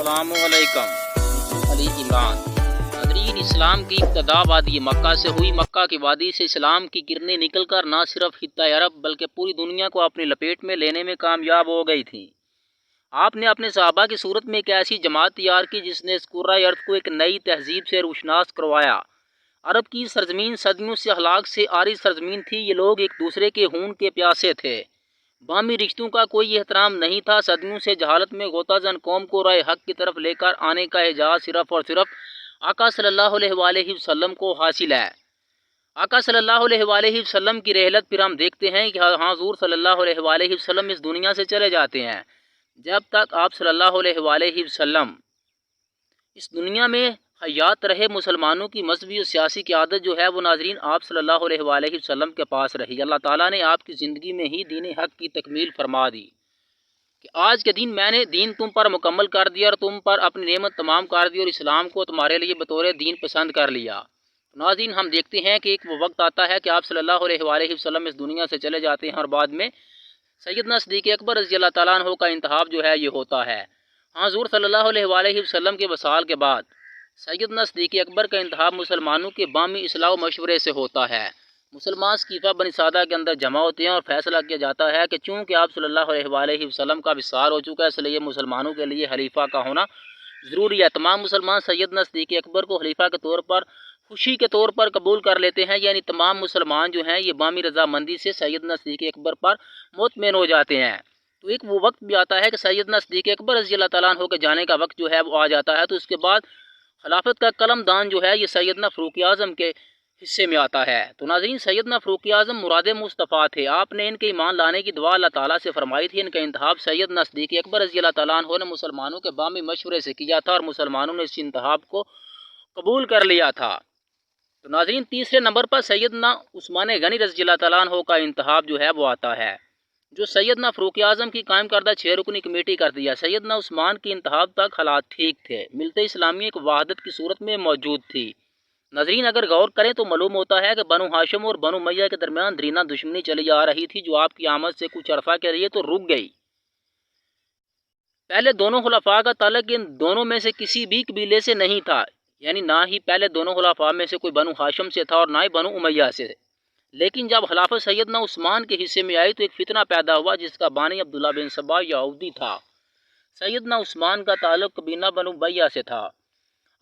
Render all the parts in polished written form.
السلام علیکم علی عمران ناظرین، اسلام کی ابتدا وادی مکہ سے ہوئی۔ مکہ کی وادی سے اسلام کی کرنیں نکل کر نہ صرف خطہ عرب بلکہ پوری دنیا کو اپنی لپیٹ میں لینے میں کامیاب ہو گئی تھیں۔ آپ نے اپنے صحابہ کی صورت میں ایک ایسی جماعت تیار کی جس نے اس کرۂ ارض کو ایک نئی تہذیب سے روشناس کروایا۔ عرب کی سرزمین صدیوں سے ہلاک سے عاری سرزمین تھی۔ یہ لوگ ایک دوسرے کے خون کے پیاسے تھے، باہمی رشتوں کا کوئی احترام نہیں تھا۔ صدیوں سے جہالت میں غوطہ زن قوم کو راہ حق کی طرف لے کر آنے کا اعزاز صرف اور صرف آقا صلی اللہ علیہ وآلہ وسلم کو حاصل ہے۔ آقا صلی اللہ علیہ وآلہ وسلم کی رحلت پھر ہم دیکھتے ہیں کہ حضور صلی اللہ علیہ وآلہ وسلم اس دنیا سے چلے جاتے ہیں۔ جب تک آپ صلی اللہ علیہ وآلہ وسلم اس دنیا میں حیات رہے، مسلمانوں کی مذہبی اور سیاسی قیادت جو ہے وہ ناظرین آپ صلی اللہ علیہ وآلہ وسلم کے پاس رہی۔ اللہ تعالیٰ نے آپ کی زندگی میں ہی دین حق کی تکمیل فرما دی کہ آج کے دن میں نے دین تم پر مکمل کر دیا اور تم پر اپنی نعمت تمام کر دی اور اسلام کو تمہارے لیے بطور دین پسند کر لیا۔ ناظرین، ہم دیکھتے ہیں کہ ایک وہ وقت آتا ہے کہ آپ صلی اللہ علیہ وآلہ وسلم اس دنیا سے چلے جاتے ہیں اور بعد میں سیدنا صدیق اکبر رضی اللہ تعالیٰ عنہ کا انتخاب جو ہے یہ ہوتا ہے۔ حضور صلی اللہ علیہ وآلہ وسلم کے وصال کے بعد سیدنا صدیق اکبر کا انتخاب مسلمانوں کے باہمی اصلاح و مشورے سے ہوتا ہے۔ مسلمان سقیفہ بنی سعدہ کے اندر جمع ہوتے ہیں اور فیصلہ کیا جاتا ہے کہ چونکہ آپ صلی اللہ علیہ وآلہ وسلم کا وصال ہو چکا ہے، اس لیے مسلمانوں کے لیے خلیفہ کا ہونا ضروری ہے۔ تمام مسلمان سیدنا صدیق اکبر کو خلیفہ کے طور پر خوشی کے طور پر قبول کر لیتے ہیں، یعنی تمام مسلمان جو ہیں یہ باہمی رضامندی سے سیدنا صدیق اکبر پر مطمئن ہو جاتے ہیں۔ تو ایک وہ وقت بھی آتا ہے کہ سیدنا صدیق اکبر رضی اللہ تعالیٰ عنہ کے جانے کا وقت جو ہے وہ آ جاتا ہے، تو اس کے بعد خلافت کا قلم دان جو ہے یہ سیدنا فاروق اعظم کے حصے میں آتا ہے۔ تو ناظرین، سیدنا فاروق اعظم مراد مصطفیٰ تھے۔ آپ نے ان کے ایمان لانے کی دعا اللہ تعالیٰ سے فرمائی تھی۔ ان کا انتخاب سیدنا صدیق اکبر رضی اللہ تعالیٰ عنہ نے مسلمانوں کے باہمی مشورے سے کیا تھا اور مسلمانوں نے اس انتخاب کو قبول کر لیا تھا۔ تو ناظرین، تیسرے نمبر پر سیدنا عثمان غنی رضی اللہ تعالیٰ عنہ کا انتخاب جو ہے وہ آتا ہے، جو سیدنا فاروق اعظم کی قائم کردہ 6 رکنی کمیٹی کر دیا۔ سیدنا عثمان کے انتخاب تک حالات ٹھیک تھے، ملت اسلامیہ ایک وحدت کی صورت میں موجود تھی۔ ناظرین، اگر غور کریں تو معلوم ہوتا ہے کہ بنو ہاشم اور بنو امیہ کے درمیان درینہ دشمنی چلی آ رہی تھی، جو آپ کی آمد سے کچھ عرصہ کے لیے تو رک گئی۔ پہلے دونوں خلفاء کا تعلق ان دونوں میں سے کسی بھی قبیلے سے نہیں تھا، یعنی نہ ہی پہلے دونوں خلفاء میں سے کوئی بنو ہاشم سے تھا اور نہ ہی بنو امیہ سے۔ لیکن جب خلافت سیدنا عثمان کے حصے میں آئی تو ایک فتنہ پیدا ہوا جس کا بانی عبداللہ بن سبا یہودی تھا۔ سیدنا عثمان کا تعلق قبیلہ بنو امیہ سے تھا۔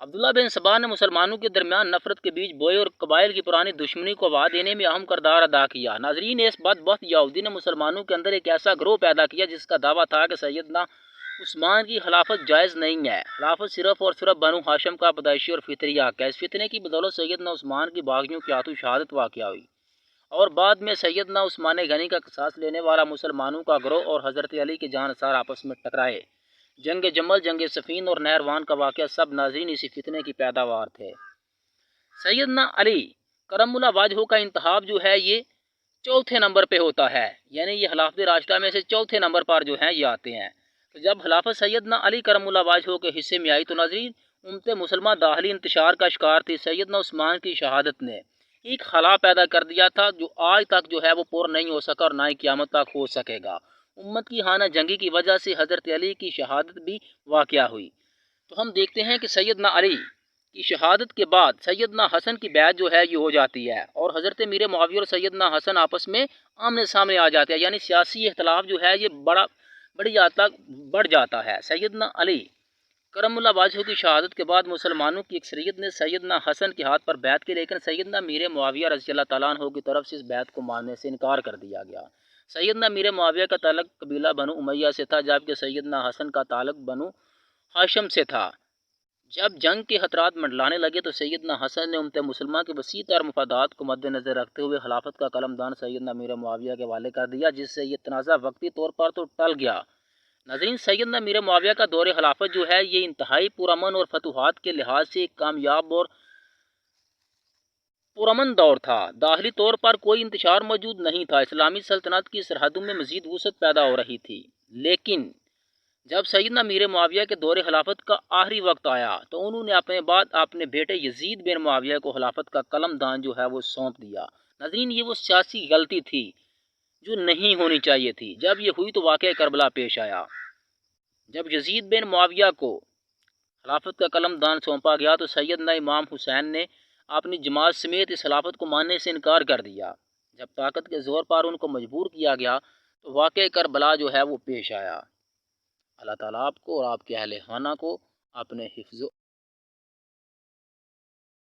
عبداللہ بن سبا نے مسلمانوں کے درمیان نفرت کے بیج بوئے اور قبائل کی پرانی دشمنی کو ہوا دینے میں اہم کردار ادا کیا۔ ناظرین، اس بدبخت یہودی نے مسلمانوں کے اندر ایک ایسا گروہ پیدا کیا جس کا دعویٰ تھا کہ سیدنا عثمان کی خلافت جائز نہیں ہے، خلافت صرف اور صرف بنو ہاشم کا پیدائشی اور فطری حق ہے۔ اس فتنے کی بدولت سیدنا عثمان کی باغیوں کی آتش شہادت واقع ہوئی اور بعد میں سیدنا عثمان غنی کا قصاص لینے والا مسلمانوں کا گروہ اور حضرت علی کے جانثار آپس میں ٹکرائے۔ جنگ جمل، جنگ صفین اور نہروان کا واقعہ سب ناظرین اسی فتنے کی پیداوار تھے۔ سیدنا علی کرم اللہ وجہہ کا انتخاب جو ہے یہ چوتھے نمبر پہ ہوتا ہے، یعنی یہ خلافت راشدہ میں سے چوتھے نمبر پر جو ہیں یہ آتے ہیں۔ تو جب خلافت سیدنا علی کرم اللہ وجہہ کے حصے میں آئی تو ناظرین امت مسلمہ داخلی انتشار کا شکار تھی۔ سیدنا عثمان کی شہادت نے ایک خلا پیدا کر دیا تھا جو آج تک جو ہے وہ پور نہیں ہو سکا اور نہ ہی قیامت تک ہو سکے گا۔ امت کی خانہ جنگی کی وجہ سے حضرت علی کی شہادت بھی واقع ہوئی۔ تو ہم دیکھتے ہیں کہ سیدنا علی کی شہادت کے بعد سیدنا حسن کی بیعت جو ہے یہ ہو جاتی ہے اور حضرت امیر معاویہ اور سیدنا حسن آپس میں آمنے سامنے آ جاتے ہیں، یعنی سیاسی اختلاف جو ہے یہ بڑی حد تک بڑھ جاتا ہے۔ سیدنا علی کرم اللہ وجہہ کی شہادت کے بعد مسلمانوں کی اکثریت نے سیدنا حسن کے ہاتھ پر بیعت کی، لیکن سیدنا امیر معاویہ رضی اللہ تعالیٰ عنہ کی طرف سے اس بیعت کو ماننے سے انکار کر دیا گیا۔ سیدنا امیر معاویہ کا تعلق قبیلہ بنو امیہ سے تھا جبکہ سیدنا حسن کا تعلق بنو ہاشم سے تھا۔ جب جنگ کے خطرات منڈلانے لگے تو سیدنا حسن نے امت مسلمہ کے وسیع تر مفادات کو مد نظر رکھتے ہوئے خلافت کا قلم دان سیدنا امیر معاویہ کے حوالے کر دیا، جس سے یہ تنازع وقتی طور پر تو ٹل گیا۔ ناظرین، سیدنا امیر معاویہ کا دور خلافت جو ہے یہ انتہائی پرامن اور فتوحات کے لحاظ سے ایک کامیاب اور پرامن دور تھا۔ داخلی طور پر کوئی انتشار موجود نہیں تھا، اسلامی سلطنت کی سرحدوں میں مزید وسعت پیدا ہو رہی تھی۔ لیکن جب سیدنا امیر معاویہ کے دور خلافت کا آخری وقت آیا تو انہوں نے اپنے بعد اپنے بیٹے یزید بن معاویہ کو خلافت کا قلم دان جو ہے وہ سونپ دیا۔ ناظرین، یہ وہ سیاسی غلطی تھی جو نہیں ہونی چاہیے تھی۔ جب یہ ہوئی تو واقعہ کربلا پیش آیا، جب یزید بن معاویہ کو خلافت کا قلم دان سونپا گیا تو سیدنا امام حسین نے اپنی جماعت سمیت اس خلافت کو ماننے سے انکار کر دیا۔ جب طاقت کے زور پر ان کو مجبور کیا گیا تو واقعہ کربلا جو ہے وہ پیش آیا۔ اللہ تعالیٰ آپ کو اور آپ کے اہل خانہ کو اپنے حفظ و